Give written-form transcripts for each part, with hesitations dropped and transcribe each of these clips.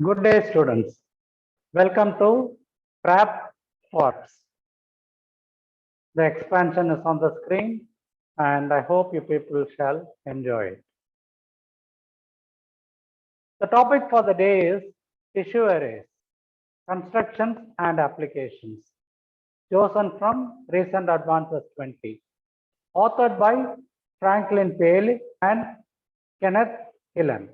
Good day, students. Welcome to Prep Pots. The expansion is on the screen, and I hope you people shall enjoy it. The topic for the day is tissue arrays, constructions and applications, chosen from Recent Advances 20, authored by Franklin Paley and Kenneth Hillen.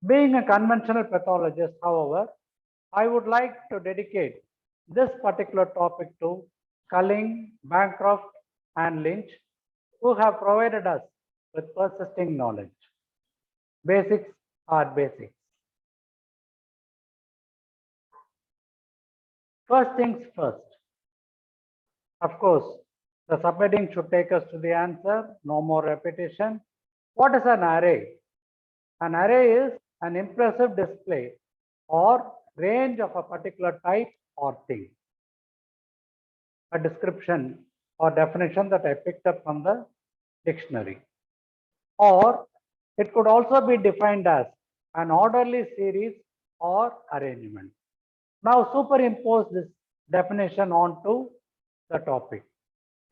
Being a conventional pathologist, however, I would like to dedicate this particular topic to Culling, Bancroft, and Lynch, who have provided us with persisting knowledge. Basics are basics. First things first. Of course, the subheading should take us to the answer, no more repetition. What is an array? An array is an impressive display or range of a particular type or thing. A description or definition that I picked up from the dictionary. Or it could also be defined as an orderly series or arrangement. Now superimpose this definition onto the topic.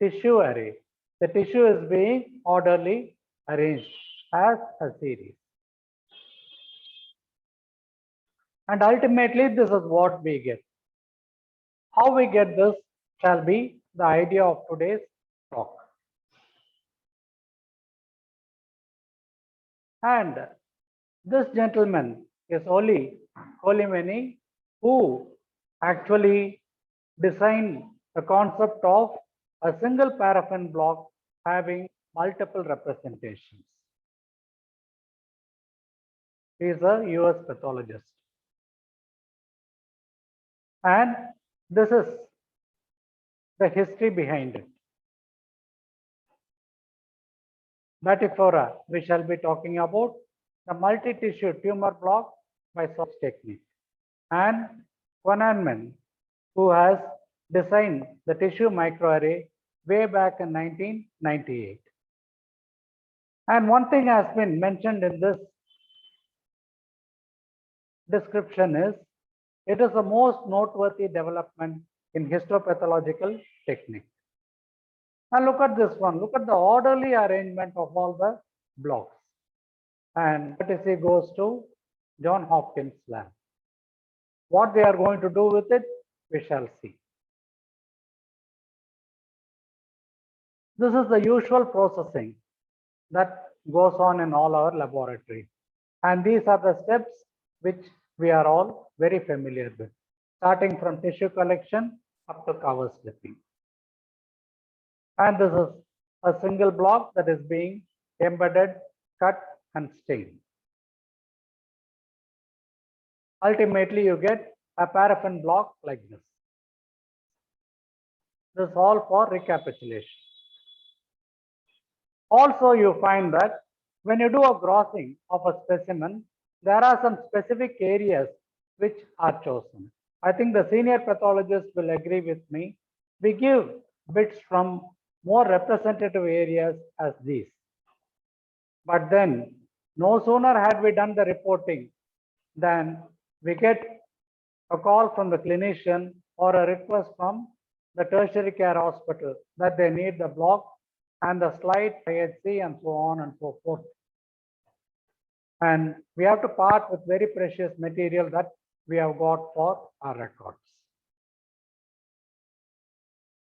Tissue array. The tissue is being orderly arranged as a series. And ultimately, this is what we get. How we get this shall be the idea of today's talk. And this gentleman is Oli Kolimeni, who actually designed the concept of a single paraffin block having multiple representations. He is a US pathologist. And this is the history behind it. Battifora, we shall be talking about the multi-tissue tumor block by Sox technique. And Quananman, who has designed the tissue microarray way back in 1998. And one thing has been mentioned in this description is, it is the most noteworthy development in histopathological technique. Now look at this one, look at the orderly arrangement of all the blocks. And courtesy goes to John Hopkins lab. What they are going to do with it, we shall see. This is the usual processing that goes on in all our laboratories. And these are the steps which we are all very familiar with, starting from tissue collection up to cover slipping. And this is a single block that is being embedded, cut, and stained. Ultimately, you get a paraffin block like this. This is all for recapitulation. Also, you find that when you do a grossing of a specimen, there are some specific areas which are chosen. I think the senior pathologists will agree with me. We give bits from more representative areas as these. But then, no sooner had we done the reporting than we get a call from the clinician or a request from the tertiary care hospital that they need the block and the slide IHC and so on and so forth. And we have to part with very precious material that we have got for our records.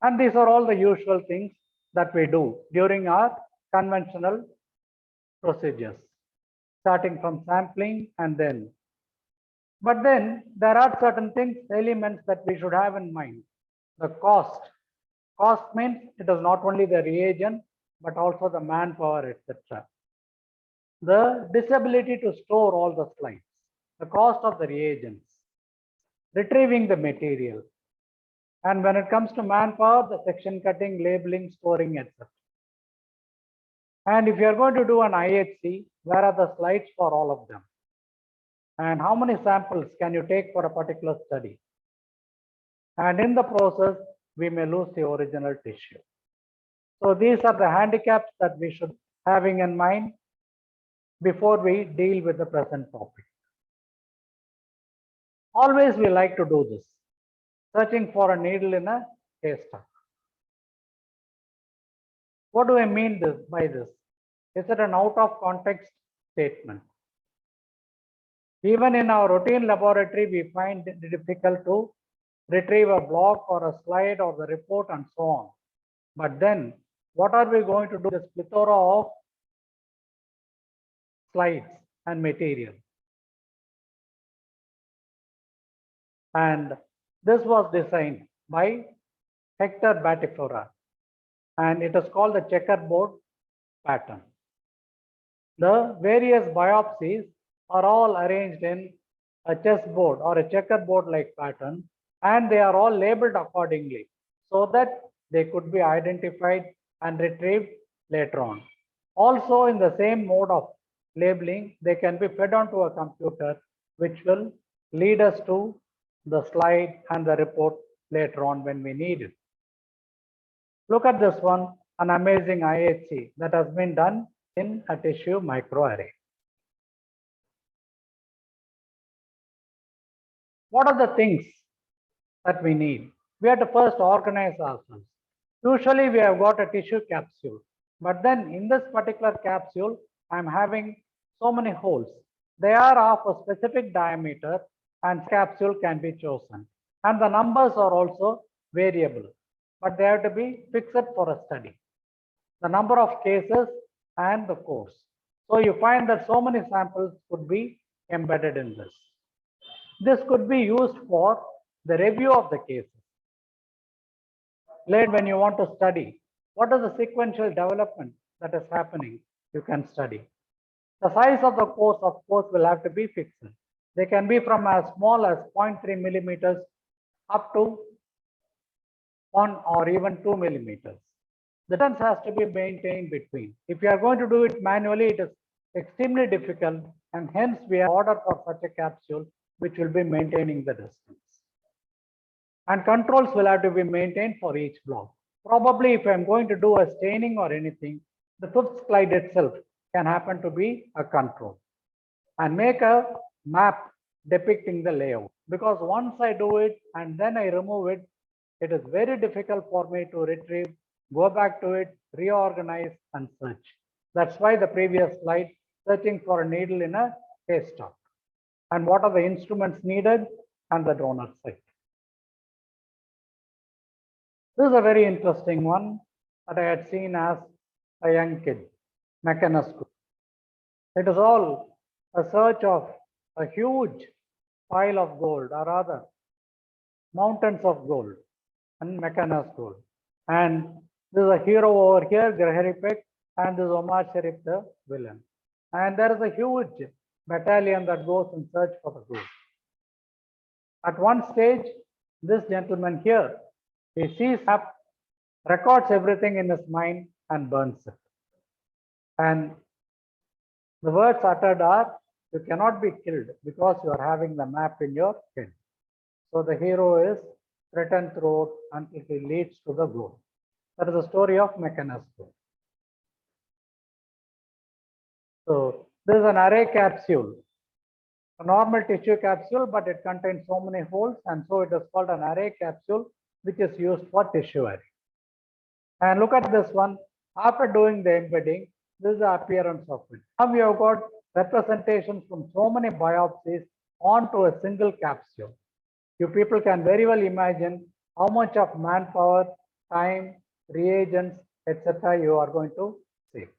And these are all the usual things that we do during our conventional procedures, starting from sampling and then. But then there are certain things, elements that we should have in mind. The cost. Cost means it is not only the reagent, but also the manpower, etc. The disability to store all the slides, the cost of the reagents, retrieving the material. And when it comes to manpower, the section cutting, labeling, storing, etc. And if you are going to do an IHC, where are the slides for all of them? And how many samples can you take for a particular study? And in the process, we may lose the original tissue. So these are the handicaps that we should having in mind. before we deal with the present topic. Always we like to do this, searching for a needle in a haystack. What do I mean by this? Is it an out of context statement? Even in our routine laboratory, we find it difficult to retrieve a block or a slide or the report and so on. But then, what are we going to do with this plethora of slides and material? And this was designed by Hector Batifora, and it is called the checkerboard pattern. The various biopsies are all arranged in a chessboard or a checkerboard like pattern, and they are all labeled accordingly so that they could be identified and retrieved later on. Also, in the same mode of labeling, they can be fed onto a computer, which will lead us to the slide and the report later on when we need it. Look at this one, an amazing IHC that has been done in a tissue microarray. What are the things that we need? We have to first organize ourselves. Usually we have got a tissue capsule, but then in this particular capsule, I'm having so many holes. They are of a specific diameter and capsule can be chosen. And the numbers are also variable, but they have to be fixed for a study. The number of cases and the course. So you find that so many samples could be embedded in this. This could be used for the review of the cases. Later, when you want to study, what is the sequential development that is happening, you can study. The size of the course, of course, will have to be fixed. They can be from as small as 0.3 millimeters up to 1 or even 2 millimeters. The distance has to be maintained between. If you are going to do it manually, it is extremely difficult, and hence we have ordered for such a capsule which will be maintaining the distance. And controls will have to be maintained for each block. Probably if I'm going to do a staining or anything, the fifth slide itself can happen to be a control. And make a map depicting the layout. Because once I do it and then I remove it, it is very difficult for me to retrieve, go back to it, reorganize and search. That's why the previous slide, searching for a needle in a haystack. And what are the instruments needed and the donor site. This is a very interesting one that I had seen as a young kid, mechanoscope. It is all a search of a huge pile of gold, or rather mountains of gold and mechanoscope. And there's a hero over here, Gregory Peck, and there's Omar Sharif, the villain. And there is a huge battalion that goes in search for the gold. At one stage, this gentleman here, he sees up, records everything in his mind and burns it. And the words uttered are, you cannot be killed because you are having the map in your head. So the hero is threatened throughout until he leads to the goal. That is the story of mechanoscope. So this is an array capsule, a normal tissue capsule, but it contains so many holes, and so it is called an array capsule, which is used for tissue array. And look at this one. After doing the embedding, this is the appearance of it. Now we have got representations from so many biopsies onto a single capsule. You people can very well imagine how much of manpower, time, reagents, etc. you are going to save.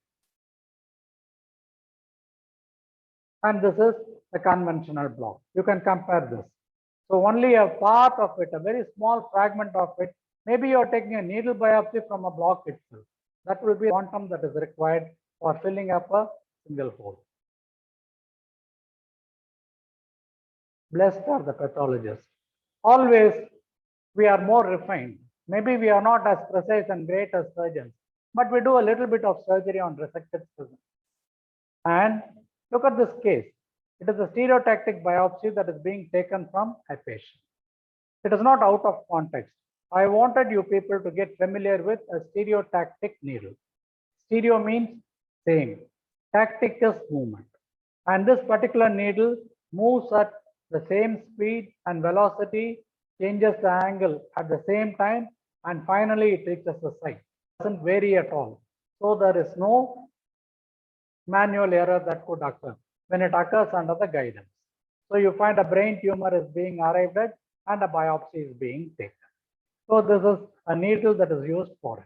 And this is a conventional block. You can compare this. So only a part of it, a very small fragment of it, maybe you are taking a needle biopsy from a block itself. That will be the quantum that is required for filling up a single hole. Blessed are the pathologists. Always we are more refined. Maybe we are not as precise and great as surgeons, but we do a little bit of surgery on resected specimens. And look at this case. It is a stereotactic biopsy that is being taken from a patient. It is not out of context. I wanted you people to get familiar with a stereotactic needle. Stereo means same. Tactic is movement. And this particular needle moves at the same speed and velocity, changes the angle at the same time, and finally it reaches the site. It doesn't vary at all. So there is no manual error that could occur when it occurs under the guidance. So you find a brain tumor is being arrived at and a biopsy is being taken. So this is a needle that is used for it.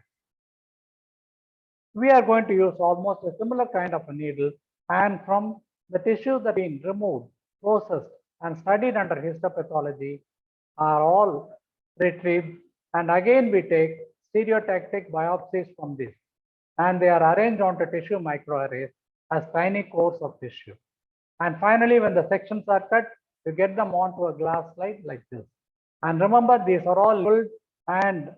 We are going to use almost a similar kind of a needle, and from the tissues that have been removed, processed, and studied under histopathology are all retrieved, and again we take stereotactic biopsies from this, and they are arranged onto tissue microarrays as tiny cores of tissue. And finally, when the sections are cut, you get them onto a glass slide like this. And remember, these are all labeled and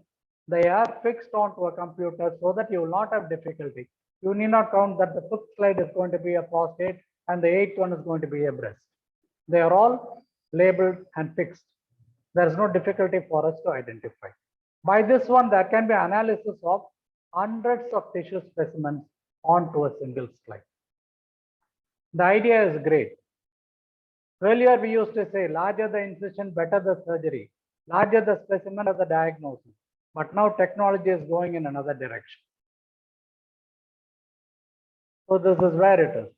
they are fixed onto a computer so that you will not have difficulty. You need not count that the fifth slide is going to be a prostate and the eighth one is going to be a breast. They are all labeled and fixed. There is no difficulty for us to identify. By this one, there can be analysis of hundreds of tissue specimens onto a single slide. The idea is great. Earlier, we used to say larger the incision, better the surgery, larger the specimen, better the diagnosis. But now technology is going in another direction. So this is where it is.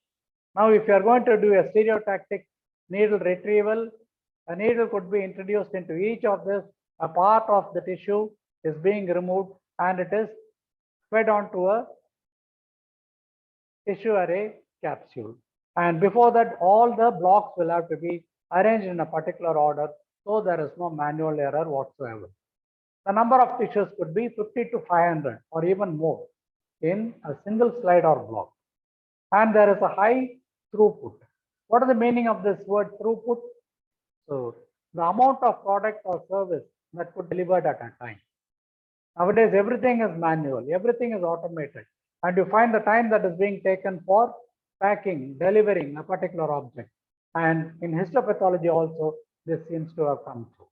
Now, if you are going to do a stereotactic needle retrieval, a needle could be introduced into each of this. A part of the tissue is being removed and it is fed onto a tissue array capsule. And before that, all the blocks will have to be arranged in a particular order, so there is no manual error whatsoever. The number of tissues could be 50 to 500 or even more in a single slide or block. And there is a high throughput. What is the meaning of this word throughput? So the amount of product or service that could be delivered at a time. Nowadays, everything is manual, everything is automated. And you find the time that is being taken for packing, delivering a particular object. And in histopathology also, this seems to have come true.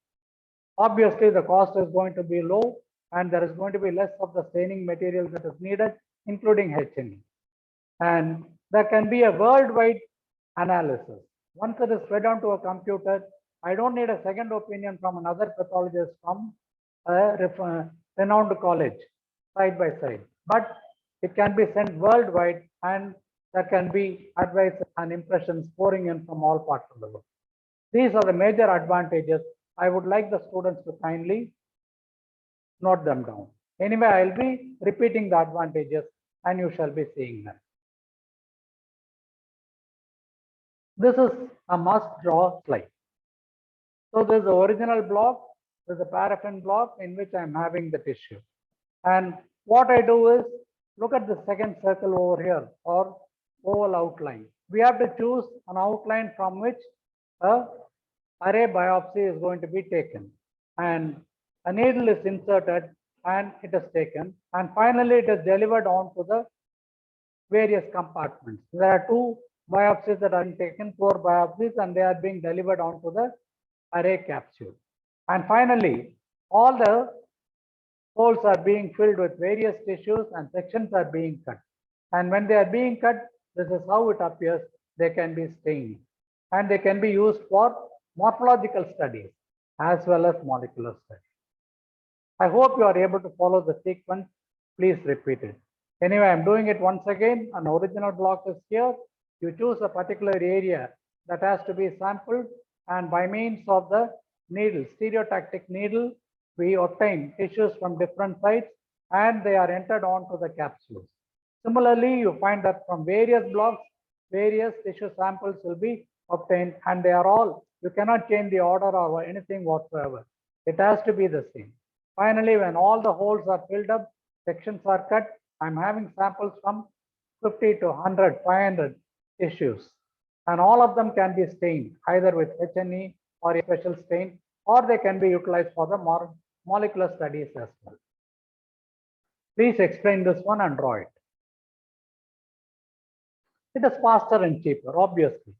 Obviously, the cost is going to be low and there is going to be less of the staining material that is needed, including H&E. And there can be a worldwide analysis. Once it is fed onto a computer, I don't need a second opinion from another pathologist from a renowned college side by side. But it can be sent worldwide and there can be advice and impressions pouring in from all parts of the world. These are the major advantages. I would like the students to kindly note them down. Anyway, I'll be repeating the advantages and you shall be seeing them. This is a must draw slide. So there's the original block, there's a paraffin block in which I'm having the tissue. And what I do is look at the second circle over here or oval outline. We have to choose an outline from which a array biopsy is going to be taken. And a needle is inserted and it is taken. And finally, it is delivered onto the various compartments. There are two biopsies that are being taken, 4 biopsies, and they are being delivered onto the array capsule. And finally, all the holes are being filled with various tissues and sections are being cut. And when they are being cut, this is how it appears. They can be stained and they can be used for morphological studies as well as molecular studies. I hope you are able to follow the sequence. Please repeat it. Anyway, I'm doing it once again. An original block is here. You choose a particular area that has to be sampled, and by means of the needle, stereotactic needle, we obtain tissues from different sites and they are entered onto the capsules. Similarly, you find that from various blocks, various tissue samples will be obtained and they are all, you cannot change the order or anything whatsoever. It has to be the same. Finally, when all the holes are filled up, sections are cut, I'm having samples from 50 to 100, 500 tissues. And all of them can be stained either with H&E or a special stain, or they can be utilized for the molecular studies as well. Please explain this one and draw it. It is faster and cheaper, obviously.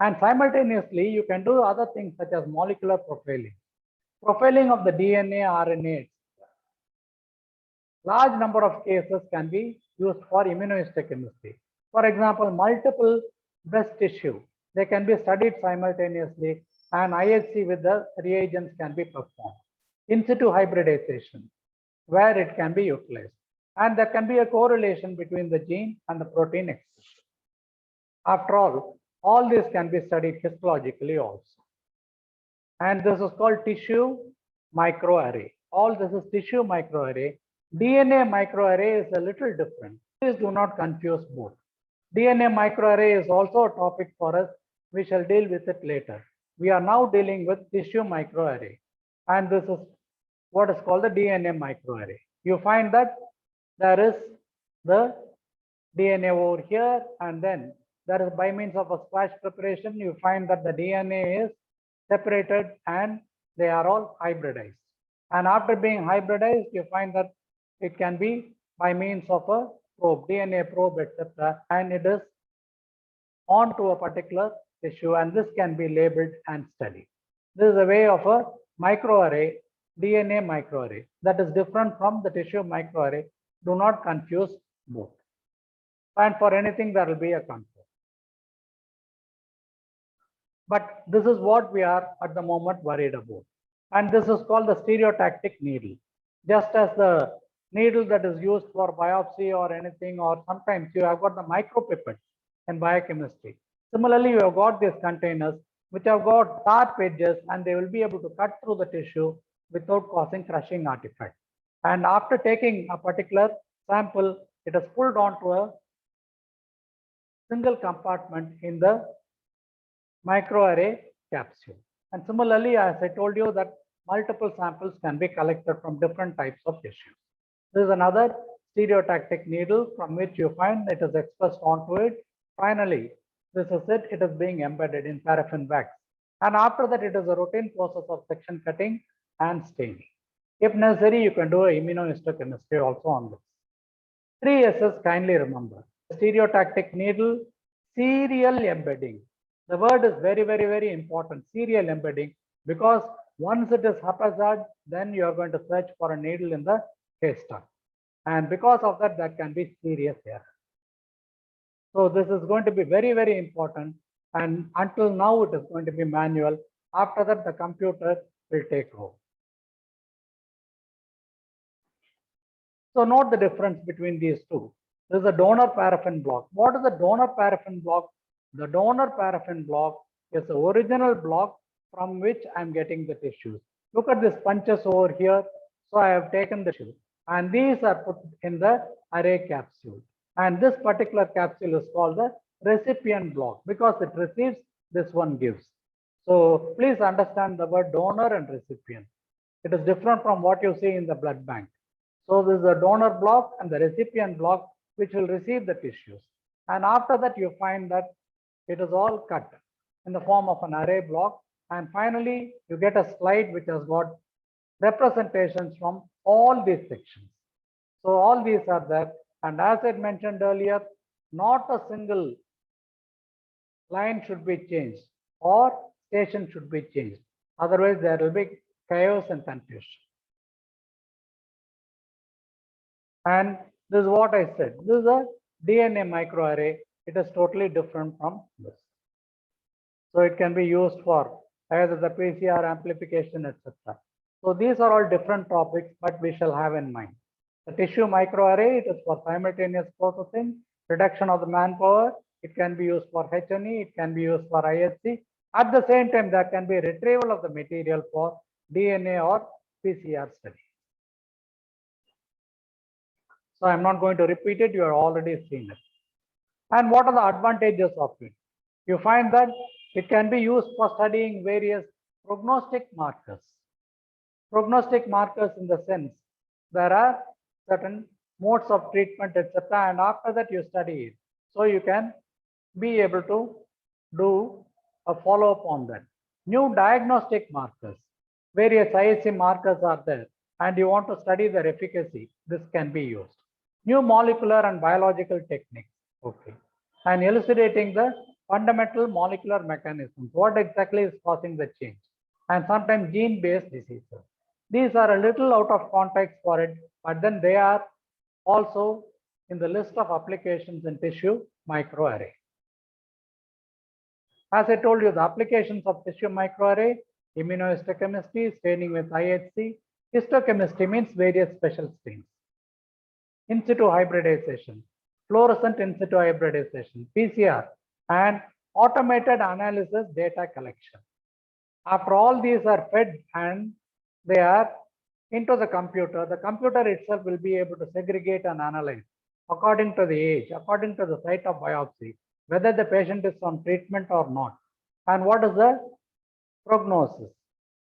And simultaneously, you can do other things such as molecular profiling. Profiling of the DNA, RNA. Large number of cases can be used for immunohistochemistry. For example, multiple breast tissue. They can be studied simultaneously, and IHC with the reagents can be performed. In situ hybridization, where it can be utilized. And there can be a correlation between the gene and the protein expression. After all this can be studied histologically also. And this is called tissue microarray. All this is tissue microarray. DNA microarray is a little different. Please do not confuse both. DNA microarray is also a topic for us. We shall deal with it later. We are now dealing with tissue microarray. And this is what is called the DNA microarray. You find that there is the DNA over here, and then there is by means of a splash preparation, you find that the DNA is separated and they are all hybridized. And after being hybridized, you find that it can be by means of a probe, DNA probe, etc. And it is onto a particular tissue, and this can be labeled and studied. This is a way of a microarray, DNA microarray, that is different from the tissue microarray. Do not confuse both. And for anything, there will be a conflict. But this is what we are at the moment worried about. And this is called the stereotactic needle. Just as the needle that is used for biopsy or anything, or sometimes you have got the micropipette in biochemistry. Similarly, you have got these containers which have got sharp edges, and they will be able to cut through the tissue without causing crushing artifact. And after taking a particular sample, it is pulled onto a single compartment in the microarray capsule. And similarly, as I told you, that multiple samples can be collected from different types of tissues. This is another stereotactic needle from which you find it is expressed onto it. Finally, this is it, it is being embedded in paraffin wax. And after that, it is a routine process of section cutting and staining. If necessary, you can do immunohistochemistry also on this. 3 S's, kindly remember. Stereotactic needle, serial embedding. The word is very, very, very important, serial embedding, because once it is haphazard, then you are going to search for a needle in the haystack. And because of that, that can be serious error. So this is going to be very, very important. And until now, it is going to be manual. After that, the computer will take over. So note the difference between these two. This is a donor paraffin block. What is the donor paraffin block? The donor paraffin block is the original block from which I'm getting the tissues. Look at these punches over here. So I have taken the tissue, and these are put in the array capsule. And this particular capsule is called the recipient block because it receives, this one gives. So please understand the word donor and recipient. It is different from what you see in the blood bank. So this is a donor block and the recipient block which will receive the tissues. And after that, you find that it is all cut in the form of an array block. And finally, you get a slide which has got representations from all these sections. So all these are there. And as I mentioned earlier, not a single line should be changed or station should be changed. Otherwise, there will be chaos and confusion. And this is what I said. This is a DNA microarray. It is totally different from this. So it can be used for either the PCR amplification, etc. So these are all different topics, but we shall have in mind. The tissue microarray, it is for simultaneous processing, reduction of the manpower. It can be used for H&E, it can be used for IHC. At the same time, there can be retrieval of the material for DNA or PCR study. So I'm not going to repeat it, you have already seen it. And what are the advantages of it? You find that it can be used for studying various prognostic markers. Prognostic markers in the sense there are certain modes of treatment, etc. And after that you study it. So you can be able to do a follow-up on that. New diagnostic markers, various IHC markers are there, and you want to study their efficacy, this can be used. New molecular and biological techniques, okay, and elucidating the fundamental molecular mechanisms, what exactly is causing the change, and sometimes gene-based diseases. These are a little out of context for it, but then they are also in the list of applications in tissue microarray. As I told you, the applications of tissue microarray, immunohistochemistry, staining with IHC, histochemistry means various special stains, in situ hybridization, fluorescent in situ hybridization, PCR, and automated analysis data collection. After all these are fed and they are into the computer itself will be able to segregate and analyze according to the age, according to the site of biopsy, whether the patient is on treatment or not, and what is the prognosis,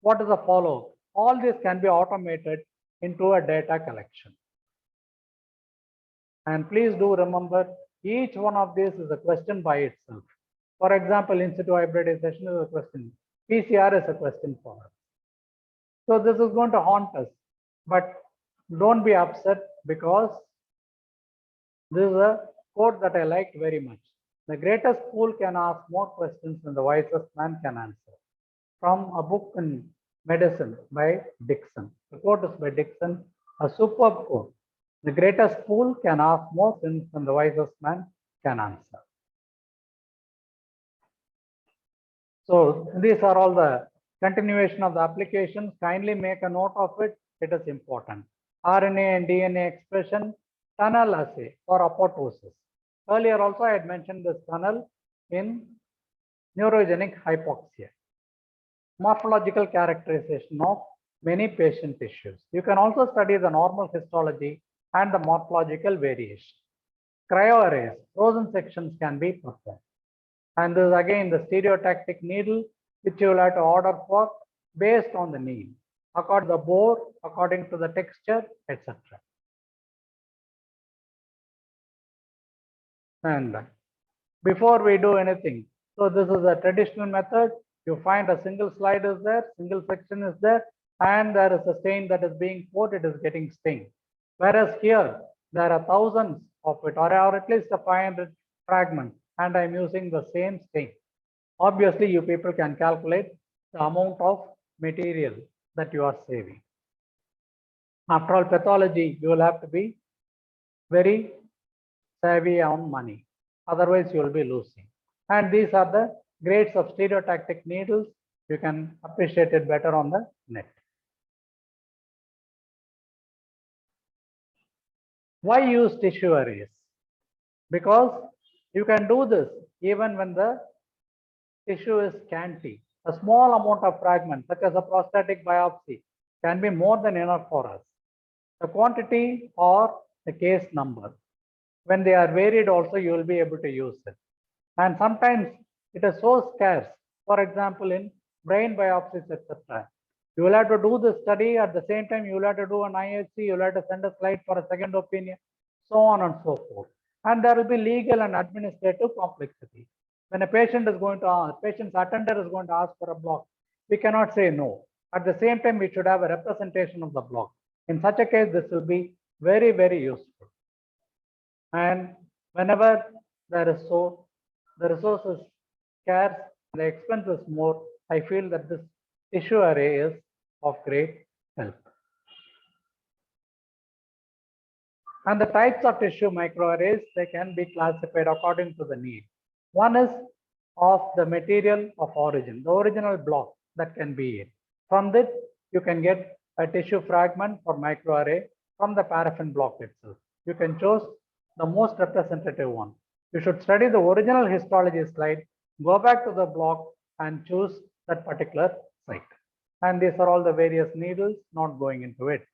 what is the follow-up. All this can be automated into a data collection. And please do remember, each one of these is a question by itself. For example, in situ hybridization is a question. PCR is a question for us. So this is going to haunt us, but don't be upset because this is a quote that I liked very much. The greatest fool can ask more questions than the wisest man can answer. From a book in medicine by Dixon. The quote is by Dixon, a superb quote. The greatest fool can ask more things than the wisest man can answer. So these are all the continuation of the applications. Kindly make a note of it. It is important. RNA and DNA expression, tunnel assay for apoptosis. Earlier also I had mentioned this tunnel in neurogenic hypoxia. Morphological characterization of many patient tissues. You can also study the normal histology and the morphological variation. Cryoarrays, frozen sections can be performed. And this is again the stereotactic needle, which you will have to order for based on the need, according to the bore, according to the texture, etc. And before we do anything, so this is a traditional method. You find a single slide is there, single section is there, and there is a stain that is being poured, it is getting stained. Whereas here, there are thousands of it, or at least a 500 fragments, and I'm using the same stain. Obviously, you people can calculate the amount of material that you are saving. After all, pathology, you will have to be very savvy on money. Otherwise, you will be losing. And these are the grades of stereotactic needles. You can appreciate it better on the net. Why use tissue arrays? Because you can do this even when the tissue is scanty. A small amount of fragment, such as a prostatic biopsy, can be more than enough for us. The quantity or the case number, when they are varied also, you will be able to use it. And sometimes it is so scarce. For example, in brain biopsies, etc. You will have to do the study at the same time. You will have to do an IHC. You will have to send a slide for a second opinion, so on and so forth. And there will be legal and administrative complexity. When a patient is going to ask, patient's attender is going to ask for a block, we cannot say no. At the same time, we should have a representation of the block. In such a case, this will be very, very useful. And whenever there is so, the resource is scarce, the expense is more, I feel that this tissue array is of great help. And the types of tissue microarrays, they can be classified according to the need. One is of the material of origin, the original block that can be it. From this, you can get a tissue fragment for microarray from the paraffin block itself. You can choose the most representative one. You should study the original histology slide, go back to the block and choose that particular site. And these are all the various needles, not going into it.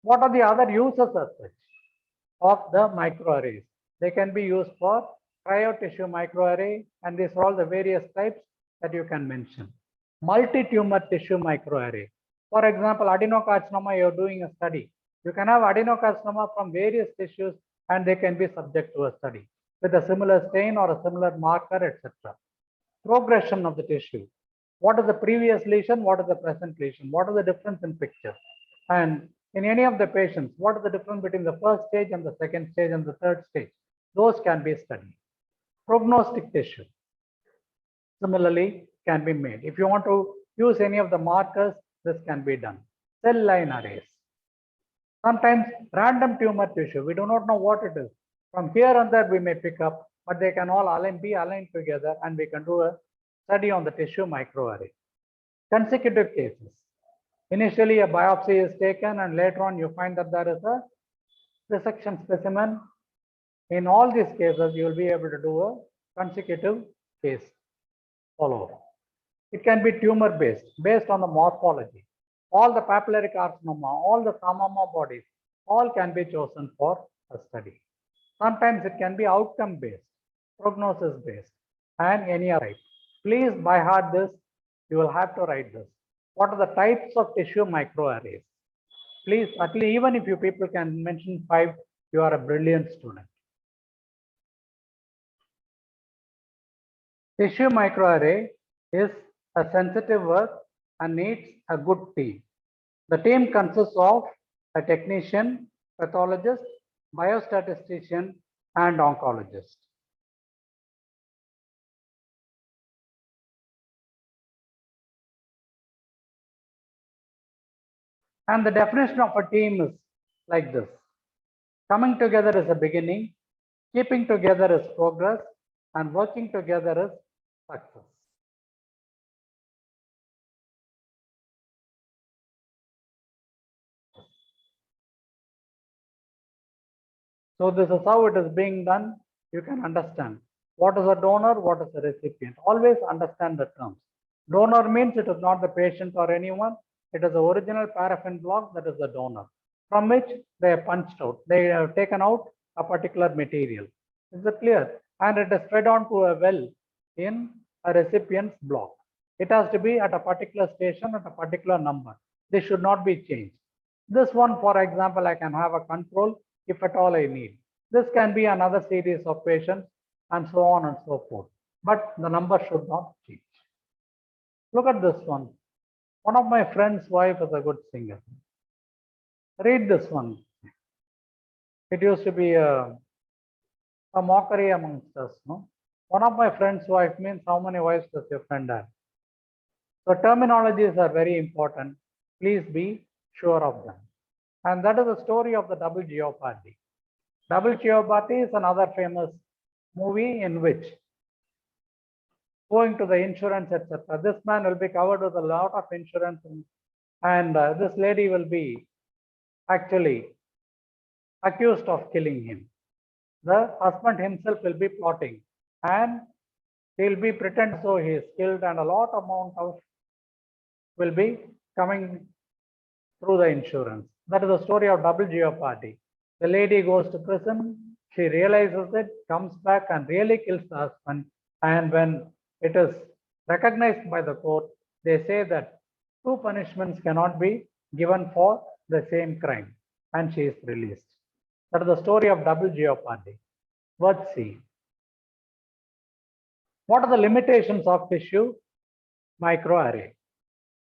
What are the other uses as such of the microarrays? They can be used for cryo-tissue microarray, and these are all the various types that you can mention. Multi-tumor tissue microarray. For example, adenocarcinoma, you're doing a study. You can have adenocarcinoma from various tissues and they can be subject to a study with a similar stain or a similar marker, etc. Progression of the tissue. What is the previous lesion? What is the present lesion? What is the difference in picture? And in any of the patients, what is the difference between the first stage and the second stage and the third stage? Those can be studied. Prognostic tissue similarly can be made. If you want to use any of the markers, this can be done. Cell line arrays. Sometimes random tumor tissue, we do not know what it is. From here and there, we may pick up but they can all be aligned together, and we can do a study on the tissue microarray. Consecutive cases. Initially, a biopsy is taken, and later on, you find that there is a resection specimen. In all these cases, you will be able to do a consecutive case follow-up. It can be tumor-based, based on the morphology. All the papillary carcinoma, all the psammoma bodies, all can be chosen for a study. Sometimes it can be outcome-based, prognosis-based, and any other type. Please by heart this. You will have to write this. What are the types of tissue microarrays? Please, at least even if you people can mention 5, you are a brilliant student. Tissue microarray is a sensitive work and needs a good team. The team consists of a technician, pathologist, biostatistician, and oncologist. And the definition of a team is like this. Coming together is a beginning, keeping together is progress, and working together is success. So this is how it is being done. You can understand what is a donor, what is a recipient. Always understand the terms. Donor means it is not the patient or anyone. It is the original paraffin block that is the donor, from which they have punched out. They have taken out a particular material. Is it clear? And it is fed onto a well in a recipient's block. It has to be at a particular station at a particular number. This should not be changed. This one, for example, I can have a control if at all I need. This can be another series of patients and so on and so forth. But the number should not change. Look at this one. One of my friend's wife is a good singer. Read this one. It used to be a mockery amongst us. No? One of my friend's wife means how many wives does your friend have? So terminologies are very important. Please be sure of them. And that is the story of the double jeopardy. Double jeopardy is another famous movie in which going to the insurance, etc. This man will be covered with a lot of insurance, and this lady will be actually accused of killing him. The husband himself will be plotting, and he will be pretend so he is killed, and a lot amount of will be coming through the insurance. That is the story of double jeopardy. The lady goes to prison, she realizes it, comes back and really kills the husband. And when it is recognized by the court, they say that 2 punishments cannot be given for the same crime, and she is released. That is the story of double jeopardy. Let's see. What are the limitations of tissue microarray?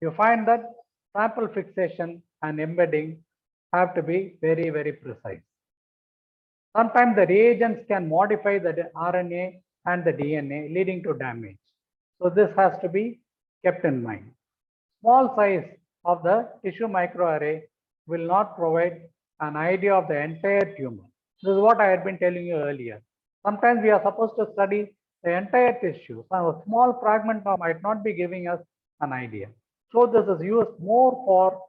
You find that sample fixation and embedding have to be very, very precise. Sometimes the reagents can modify the RNA and the DNA, leading to damage. So this has to be kept in mind. Small size of the tissue microarray will not provide an idea of the entire tumor. This is what I had been telling you earlier. Sometimes we are supposed to study the entire tissue. So a small fragment might not be giving us an idea. So this is used more for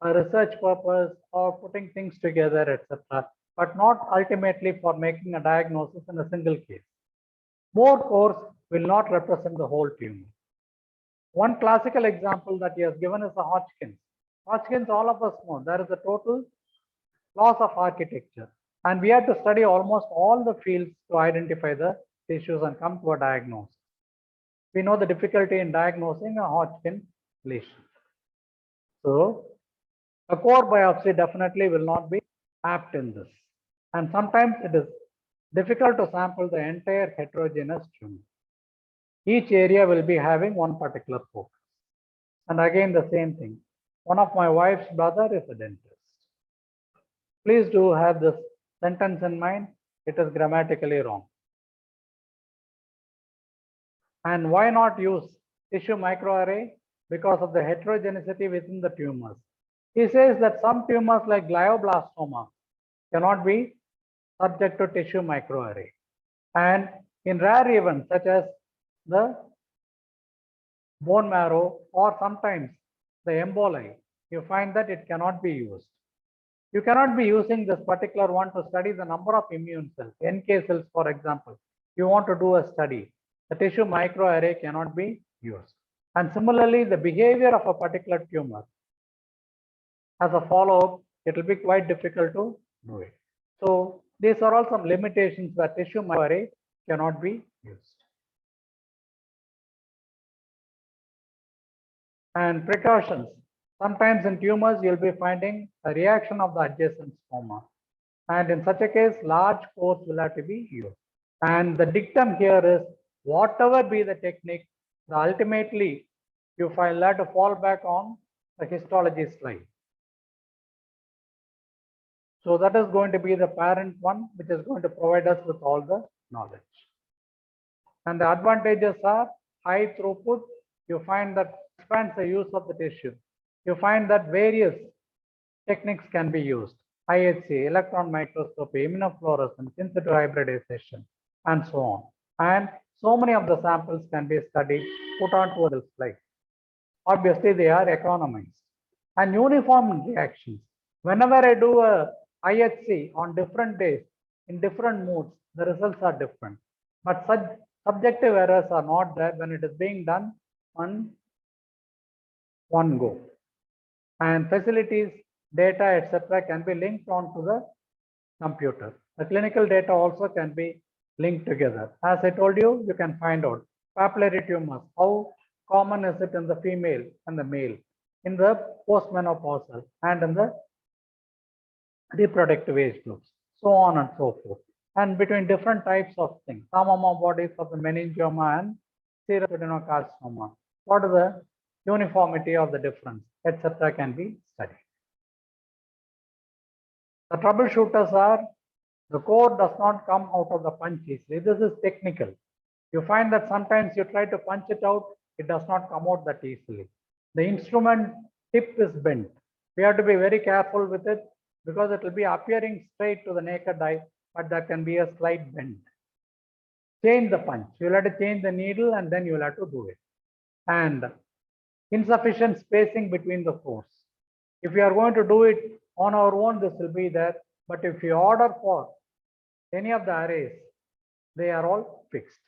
a research purpose or putting things together, etc., but not ultimately for making a diagnosis in a single case. More cores will not represent the whole tumor. One classical example that he has given is the Hodgkin's. Hodgkin's, all of us know, there is a total loss of architecture, and we have to study almost all the fields to identify the tissues and come to a diagnosis. We know the difficulty in diagnosing a Hodgkin lesion. So a core biopsy definitely will not be apt in this. And sometimes it is difficult to sample the entire heterogeneous tumor. Each area will be having one particular focus. And again, the same thing. One of my wife's brother is a dentist. Please do have this sentence in mind. It is grammatically wrong. And why not use tissue microarray? Because of the heterogeneity within the tumors. He says that some tumors like glioblastoma cannot be subject to tissue microarray. And in rare events such as the bone marrow or sometimes the emboli, you find that it cannot be used. You cannot be using this particular one to study the number of immune cells, NK cells, for example. You want to do a study. The tissue microarray cannot be used. And similarly, the behavior of a particular tumor, as a follow-up, it will be quite difficult to do it. So these are all some limitations where tissue microarray cannot be used. And precautions. Sometimes in tumors, you'll be finding a reaction of the adjacent stroma. And in such a case, large force will have to be used. And the dictum here is, whatever be the technique, ultimately you will have to fall back on the histology slide. So that is going to be the parent one, which is going to provide us with all the knowledge. And the advantages are high throughput. You find that expands the use of the tissue. You find that various techniques can be used. IHC, electron microscopy, immunofluorescence, in situ hybridization, and so on. And so many of the samples can be studied, put onto the slide. Obviously, they are economized. And uniform reactions. Whenever I do a IHC on different days, in different modes, the results are different. But such subjective errors are not there when it is being done on one go. And facilities, data, etc. can be linked onto the computer. The clinical data also can be linked together. As I told you, you can find out papillary tumors. How common is it in the female and the male, in the postmenopausal and in the reproductive age groups, so on and so forth. And between different types of things, some bodies of the meningioma and serous adenocarcinoma. What is the uniformity of the difference, etc. can be studied. The troubleshooters are, the core does not come out of the punch easily. This is technical. You find that sometimes you try to punch it out, it does not come out that easily. The instrument tip is bent. We have to be very careful with it because it will be appearing straight to the naked eye, but there can be a slight bend. Change the punch. You'll have to change the needle and then you'll have to do it. And insufficient spacing between the cores. If you are going to do it on our own, this will be there. But if you order for any of the arrays, they are all fixed.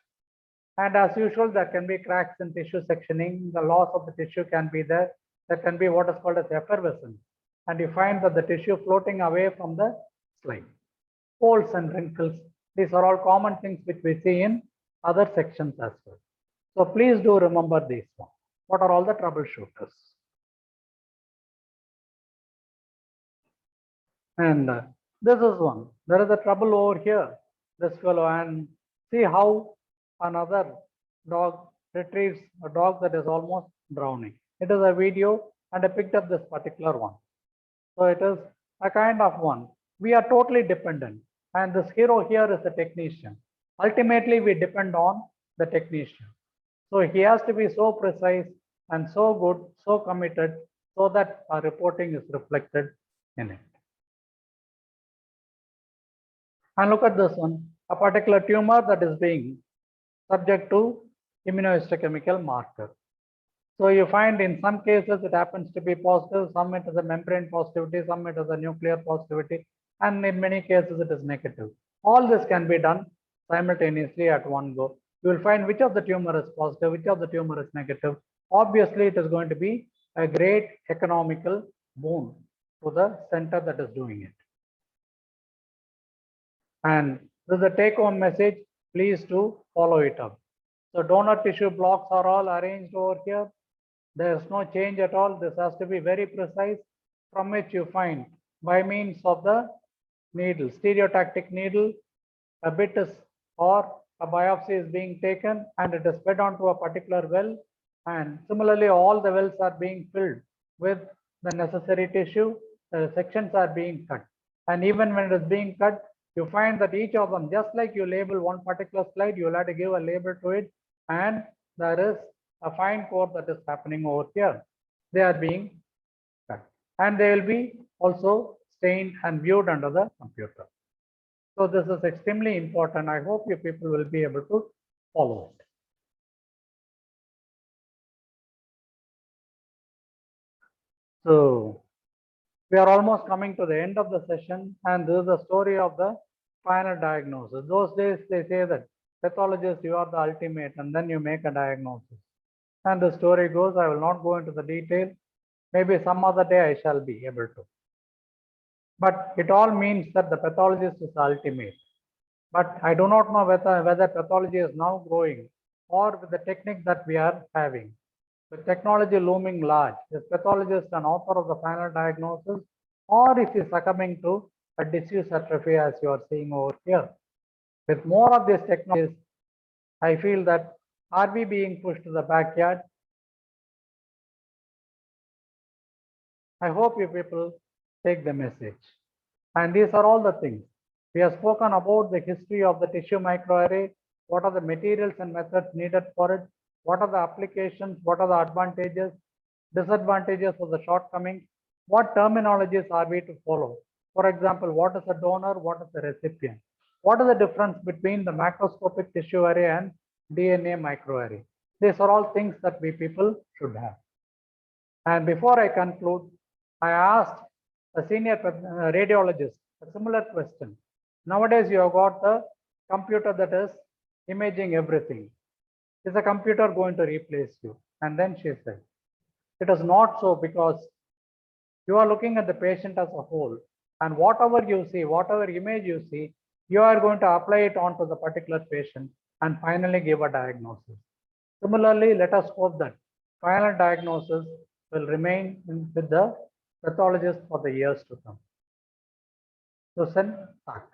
And as usual, there can be cracks in tissue sectioning. The loss of the tissue can be there. There can be what is called as effervescence. And you find that the tissue floating away from the slide. Holes and wrinkles. These are all common things which we see in other sections as well. So please do remember these ones. What are all the troubleshooters? And this is one. There is a trouble over here. This fellow, and see how another dog retrieves a dog that is almost drowning. It is a video and I picked up this particular one. So it is a kind of one. We are totally dependent. And this hero here is a technician. Ultimately, we depend on the technician. So he has to be so precise and so good, so committed, so that our reporting is reflected in it. And look at this one, a particular tumor that is being subject to immunohistochemical marker. So you find in some cases it happens to be positive, some it is a membrane positivity, some it is a nuclear positivity, and in many cases it is negative. All this can be done simultaneously at one go. You will find which of the tumor is positive, which of the tumor is negative. Obviously, it is going to be a great economical boon to the center that is doing it. And this is a take-home message. Please do follow it up. So donor tissue blocks are all arranged over here. There is no change at all. This has to be very precise, from which you find by means of the needle, stereotactic needle, a bit is or a biopsy is being taken and it is fed onto a particular well. And similarly, all the wells are being filled with the necessary tissue. The sections are being cut. And even when it is being cut, you find that each of them, just like you label one particular slide, you will have to give a label to it. And there is a fine core that is happening over here. They are being cut. And they will be also stained and viewed under the computer. So this is extremely important. I hope you people will be able to follow it. So we are almost coming to the end of the session, and this is the story of the final diagnosis. Those days they say that pathologist, you are the ultimate, and then you make a diagnosis. And the story goes, I will not go into the detail. Maybe some other day I shall be able to. But it all means that the pathologist is ultimate. But I do not know whether pathology is now growing or with the technique that we are having. With technology looming large, is pathologist an author of the final diagnosis, or is he succumbing to a disease atrophy as you are seeing over here? With more of these technologies, I feel that are we being pushed to the backyard? I hope you people take the message. And these are all the things. We have spoken about the history of the tissue microarray, what are the materials and methods needed for it, what are the applications, what are the advantages, disadvantages of the shortcomings, what terminologies are we to follow. For example, what is a donor, what is a recipient? What is the difference between the macroscopic tissue array and DNA microarray? These are all things that we people should have. And before I conclude, I asked a senior radiologist a similar question. Nowadays, you have got the computer that is imaging everything. Is the computer going to replace you? And then she said, it is not so, because you are looking at the patient as a whole. And whatever you see, whatever image you see, you are going to apply it onto the particular patient and finally give a diagnosis. Similarly, let us hope that final diagnosis will remain with the pathologist for the years to come. Susan, back.